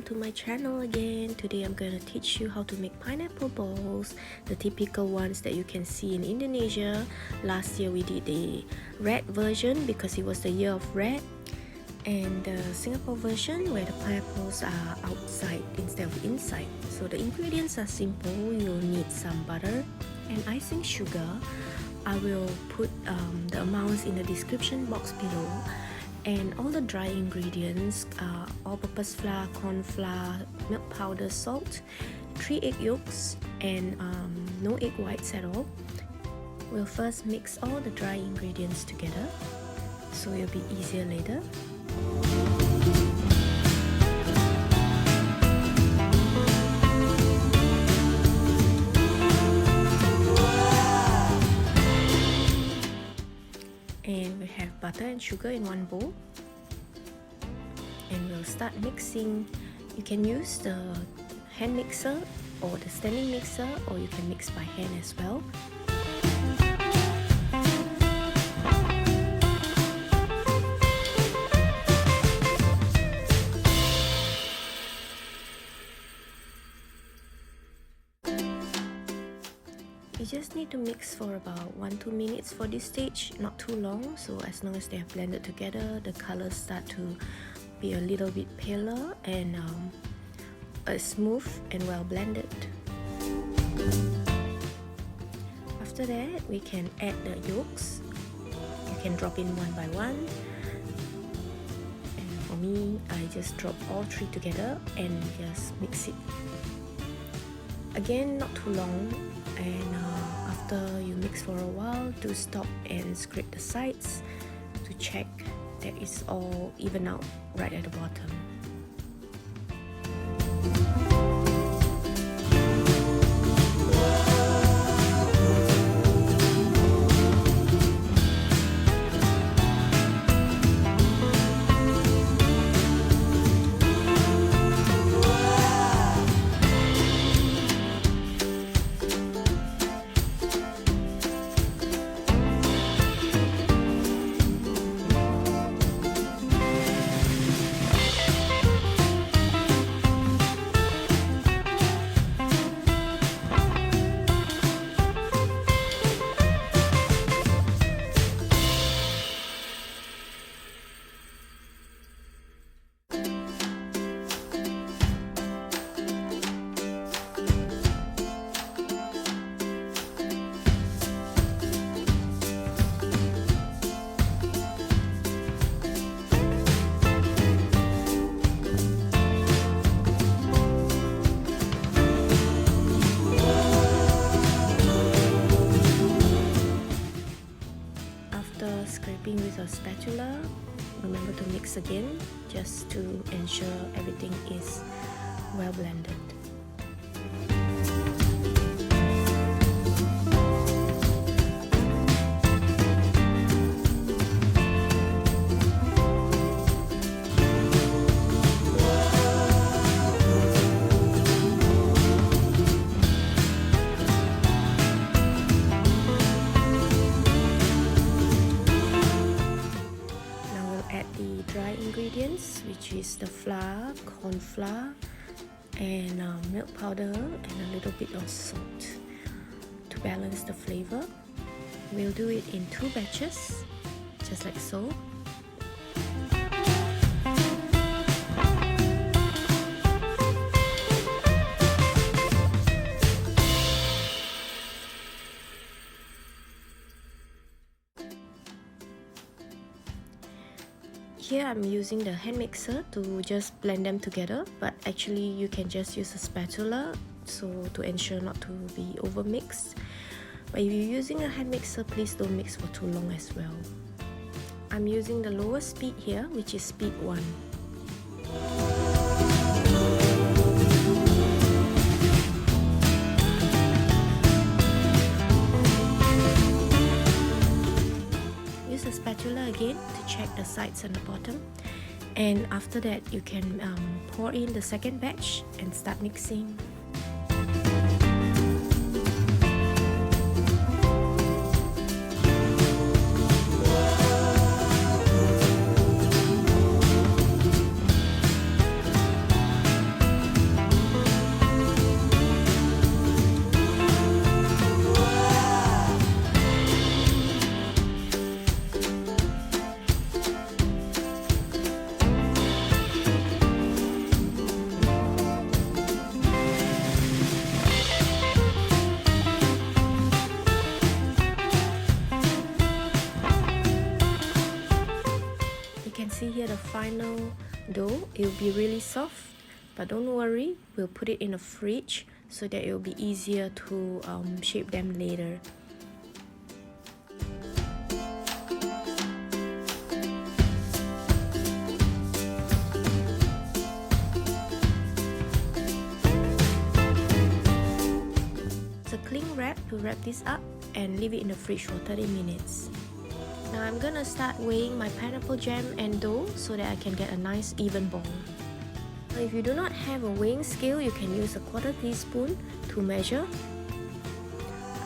welcome to my channel again. Today I'm going to teach you how to make pineapple balls, the typical ones that you can see in Indonesia. Last year we did the red version because it was the year of red, and the Singapore version where the pineapples are outside instead of inside. So the ingredients are simple. You'll need some butter and icing sugar. I will put the amounts in the description box below. And all the dry ingredients are all-purpose flour, corn flour, milk powder, salt, 3 egg yolks, and no egg whites at all. We'll first mix all the dry ingredients together so it'll be easier later. And we have butter and sugar in one bowl, and we'll start mixing. You can use the hand mixer or the standing mixer, or you can mix by hand as well. You just need to mix for about 1-2 minutes for this stage, not too long. So as long as they have blended together, the colors start to be a little bit paler and smooth and well blended. After that, we can add the yolks. You can drop in one by one. And for me, I just drop all 3 together and just mix it. Again, not too long. And after you mix for a while, do stop and scrape the sides to check that it's all even out right at the bottom. Scraping with a spatula, remember to mix again just to ensure everything is well blended. Dry ingredients, which is the flour, corn flour, and milk powder, and a little bit of salt to balance the flavor. We'll do it in 2 batches, just like so. Here I'm using the hand mixer to just blend them together, but actually you can just use a spatula so to ensure not to be over mixed. But if you're using a hand mixer, please don't mix for too long as well. I'm using the lowest speed here, which is speed 1. Use a spatula again to check the sides and the bottom, and after that you can pour in the second batch and start mixing. see here the final dough. It will be really soft, but don't worry, we'll put it in the fridge so that it will be easier to shape them later. So cling wrap to wrap this up and leave it in the fridge for 30 minutes. Now I'm gonna start weighing my pineapple jam and dough so that I can get a nice even ball. If you do not have a weighing scale, you can use a 1/4 teaspoon to measure.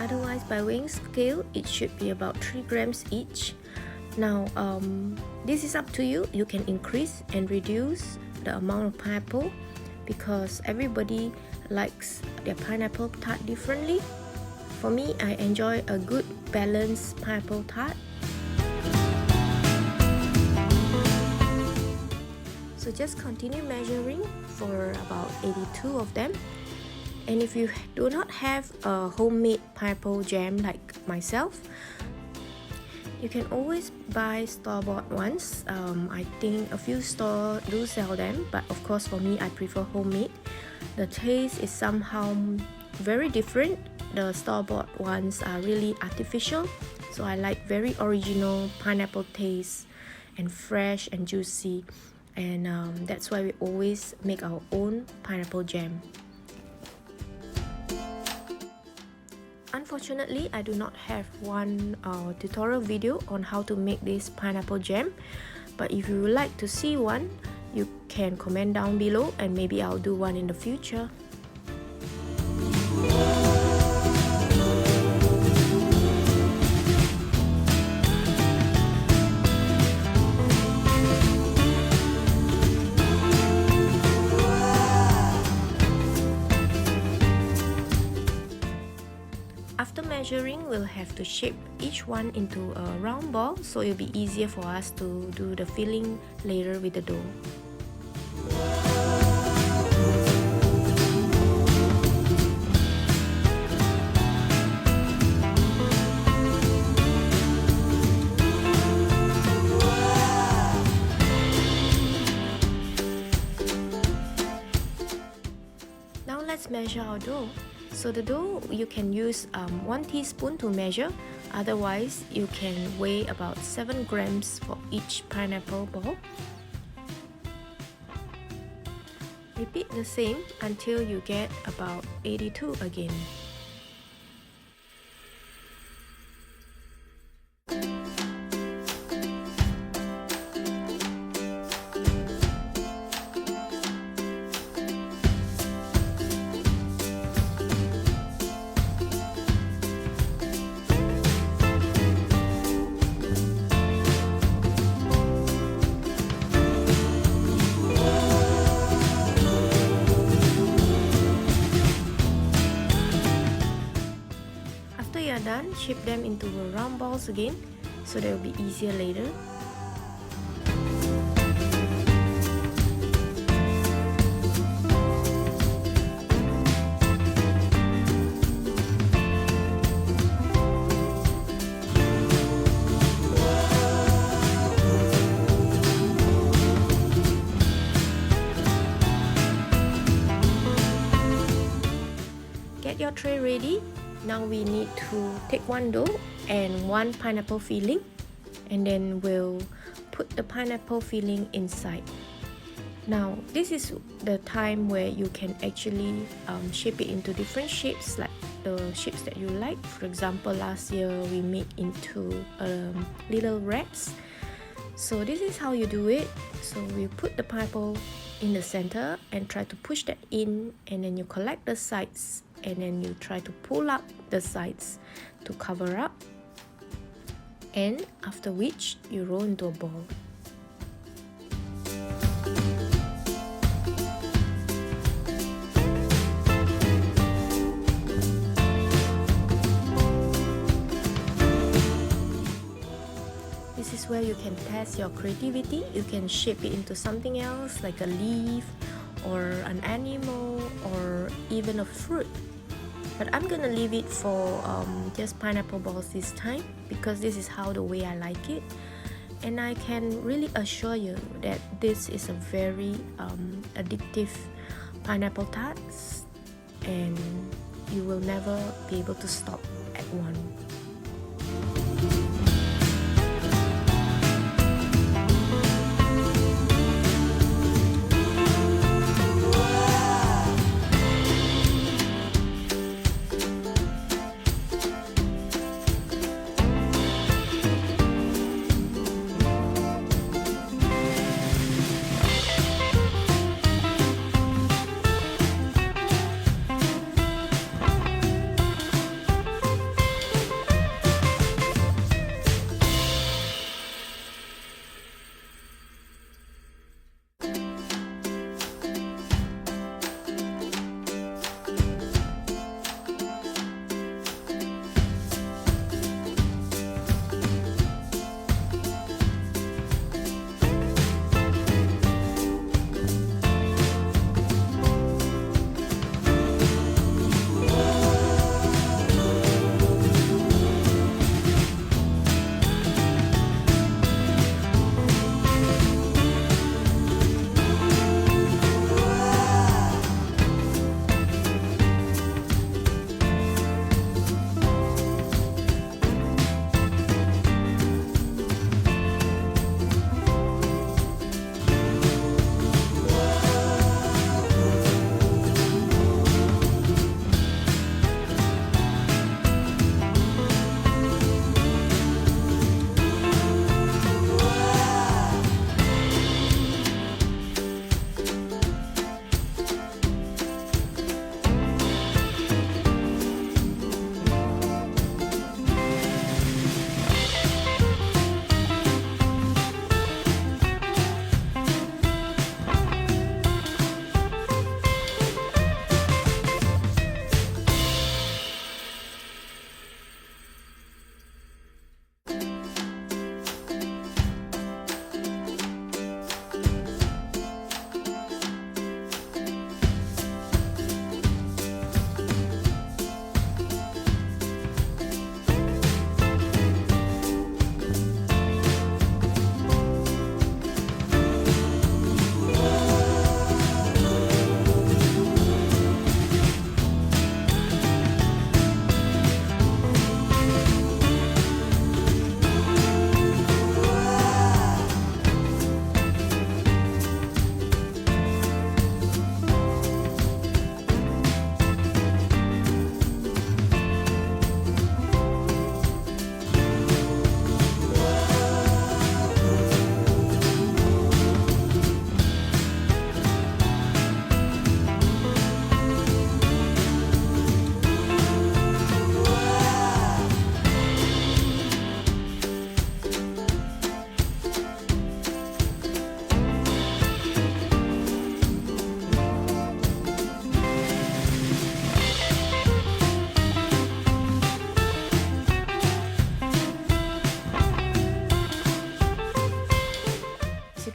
Otherwise, by weighing scale, it should be about 3 grams each. Now, this is up to you. You can increase and reduce the amount of pineapple because everybody likes their pineapple tart differently. For me, I enjoy a good balanced pineapple tart. So just continue measuring for about 82 of them. And if you do not have a homemade pineapple jam like myself, you can always buy store-bought ones. I think a few stores do sell them, but of course for me I prefer homemade. The taste is somehow very different. The store-bought ones are really artificial, so I like very original pineapple taste and fresh and juicy. And that's why we always make our own pineapple jam. Unfortunately, I do not have one tutorial video on how to make this pineapple jam, but if you would like to see one, you can comment down below and maybe I'll do one in the future. After measuring, we'll have to shape each one into a round ball so it'll be easier for us to do the filling later with the dough. Now let's measure our dough. So the dough, you can use 1 teaspoon to measure, otherwise you can weigh about 7 grams for each pineapple ball. Repeat the same until you get about 82 again. After you're done, shape them into round balls again so that will be easier later. Get your tray ready. Now we need to take one dough and one pineapple filling, and then we'll put the pineapple filling inside. Now this is the time where you can actually shape it into different shapes, like the shapes that you like. For example, last year we made into little rats. So this is how you do it. So we put the pineapple in the center and try to push that in, and then you collect the sides and then you try to pull up the sides to cover up, and after which you roll into a ball. This is where you can test your creativity. You can shape it into something else like a leaf or an animal or even a fruit. But I'm gonna leave it for just pineapple balls this time because this is how the way I like it. and I can really assure you that this is a very addictive pineapple tarts, and you will never be able to stop at one.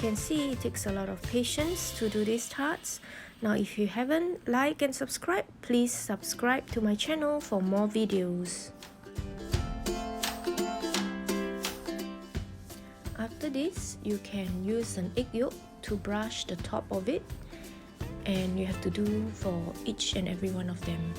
Can see it takes a lot of patience to do these tarts. Now if you haven't liked and subscribed, please subscribe to my channel for more videos. After this, you can use an egg yolk to brush the top of it, and you have to do for each and every one of them.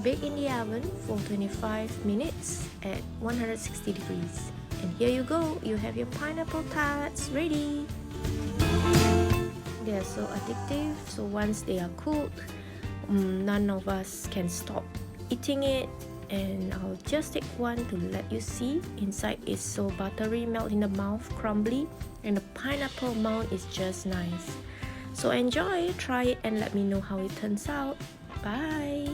Bake in the oven for 25 minutes at 160 degrees. And here you go, you have your pineapple tarts ready. They are so addictive, so once they are cooked, none of us can stop eating it. And I'll just take one to let you see. Inside is so buttery, melt in the mouth, crumbly, and the pineapple amount is just nice. So enjoy, try it and let me know how it turns out. Bye!